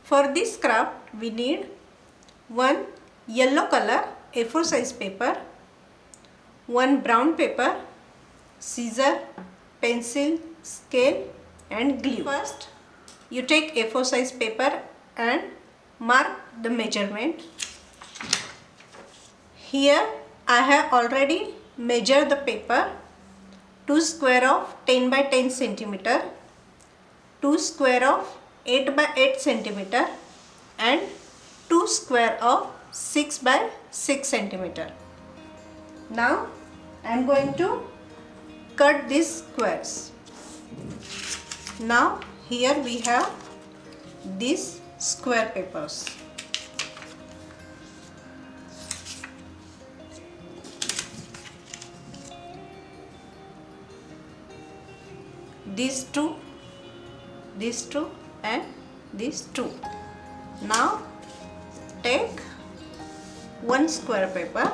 For this craft we need one yellow color A4 size paper, one brown paper, scissor, pencil, scale and glue. First you take A4 size paper and mark the measurement. Here I have already measured the paper. 2 square of 10 by 10 centimeter, 2 square of 8 by 8 centimeter and 2 square of 6 by 6 centimeter. Now I am going to cut these squares. Now here we have these square papers. These two and these two. Now take one square paper,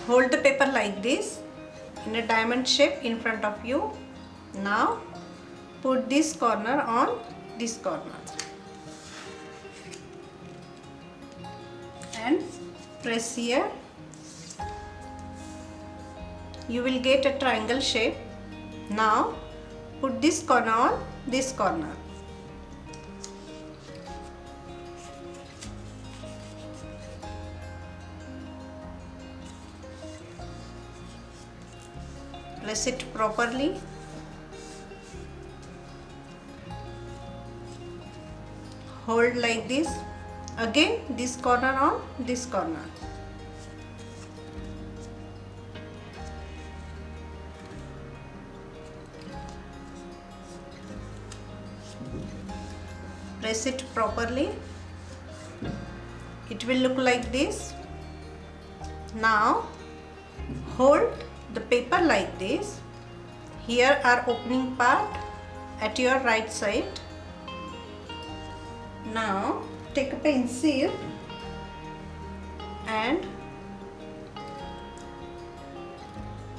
hold the paper like this in a diamond shape in front of you. Now put this corner on this corner and press here. You will get a triangle shape. Now put this corner on this corner. Place it properly. Hold like this. Again this corner on this corner. Press it properly. It will look like this. Now hold the paper like this. Here are opening part at your right side. Now take a pencil and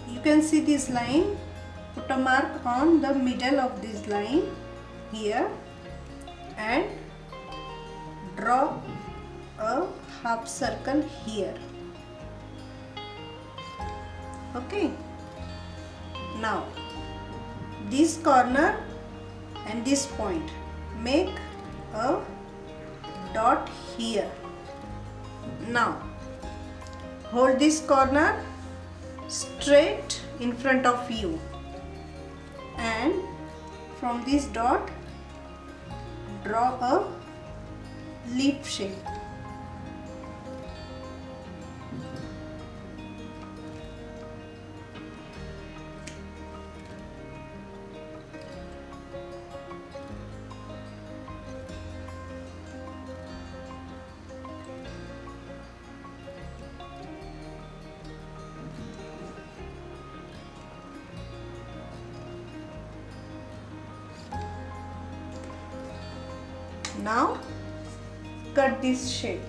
you can see this line. Put a mark on the middle of this line here and draw a half circle here. Okay. Now this corner and this point, make a dot here. Now hold this corner straight in front of you and from this dot draw a leaf shape. Now cut this shape.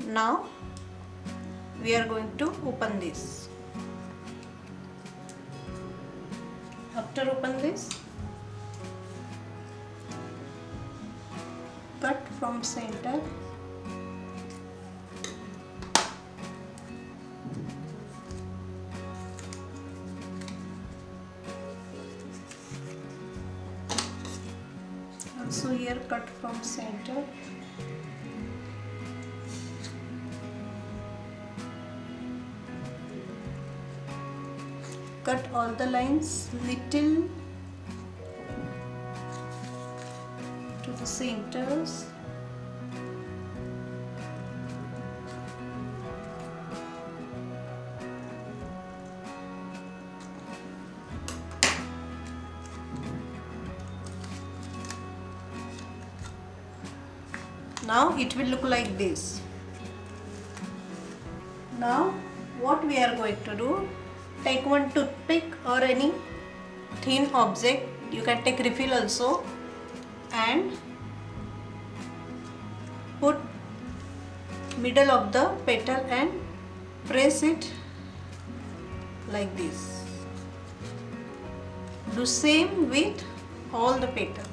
Now we are going to open this. After open this, cut from center. Also here cut from center. Cut all the lines little to the centers. Now it will look like this. Now what we are going to do, take one toothpick or any thin object, you can take refill also, and put middle of the petal and press it like this. Do same with all the petals.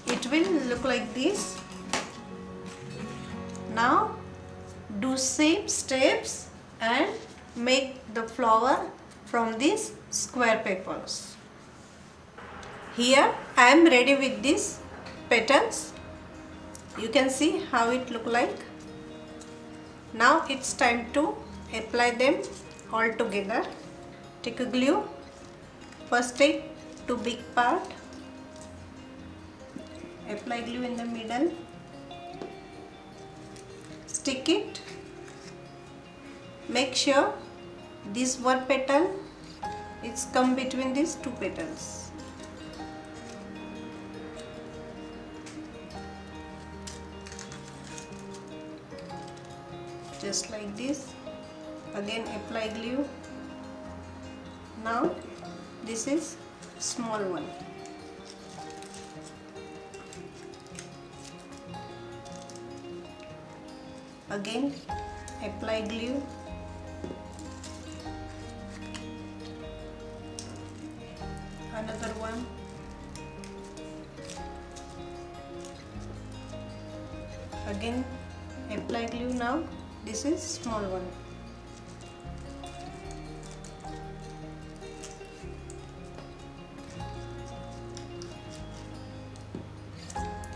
It will look like this. Now do same steps and make the flower from these square petals. Here I am ready with these petals. You can see how it look like. Now it's time to apply them all together. Take a glue. First take two big part. Apply glue in the middle. Stick it. Make sure this one petal is come between these two petals. Just like this. Again apply glue. Now this is small one. Again apply glue. Another one. Again apply glue. Now this is small one.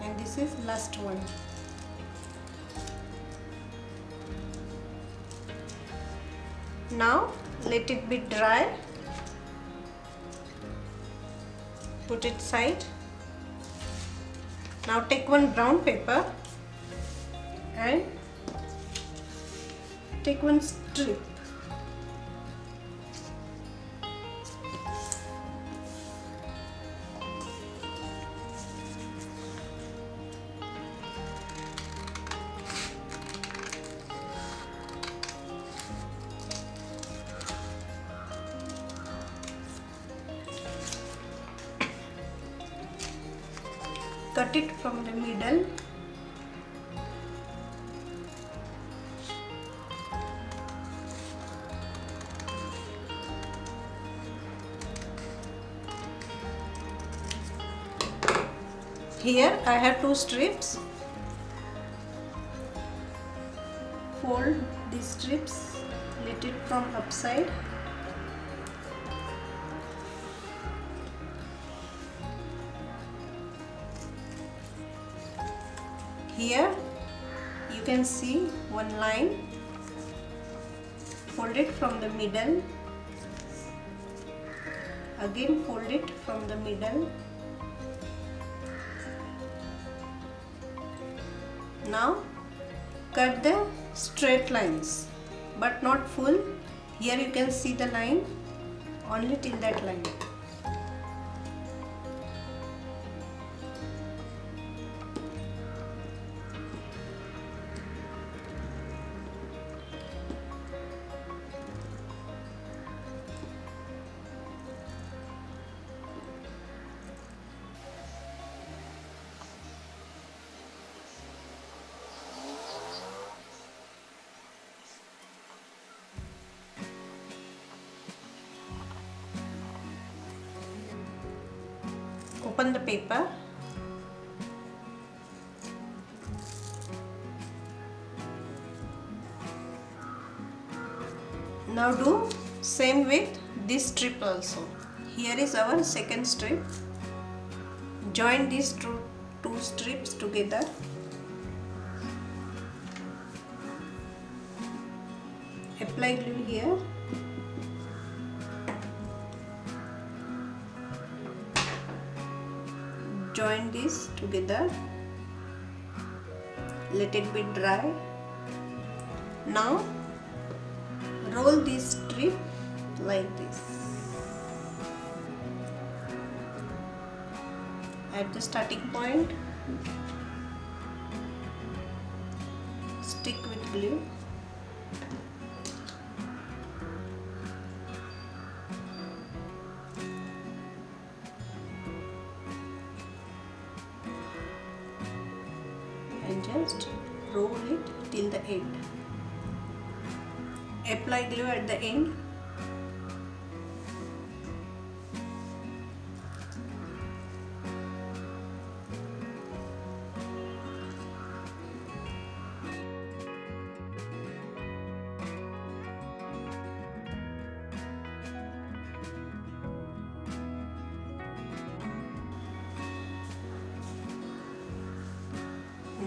And this is last one. Now let it be dry. Put it side. Now take one brown paper and take one strip. Cut it from the middle. Here I have two strips. Fold these strips, let it from upside. Here you can see one line. Fold it from the middle. Again fold it from the middle. Now cut the straight lines, but not full. Here you can see the line, only till that line. Open the paper. Now do same with this strip also. Here is our second strip. Join these two strips together. Apply glue here. Join this together. Let it be dry. Now roll this strip like this. At the starting point, stick with glue. And just roll it till the end. Apply glue at the end.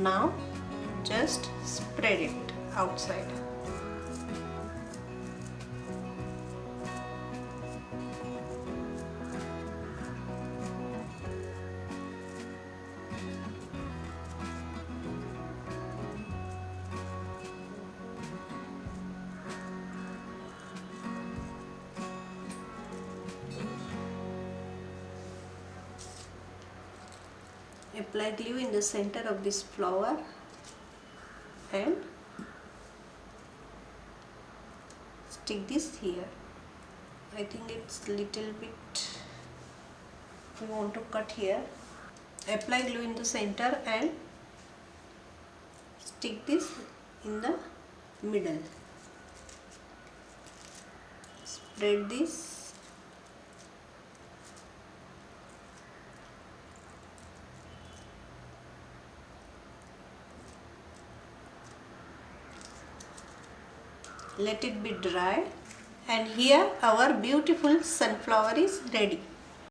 Now just spread it outside. Apply glue in the center of this flower and stick this here. I think it's little bit, we want to cut here. Apply glue in the center and stick this in the middle. Spread this. Let it be dry, and here our beautiful sunflower is ready.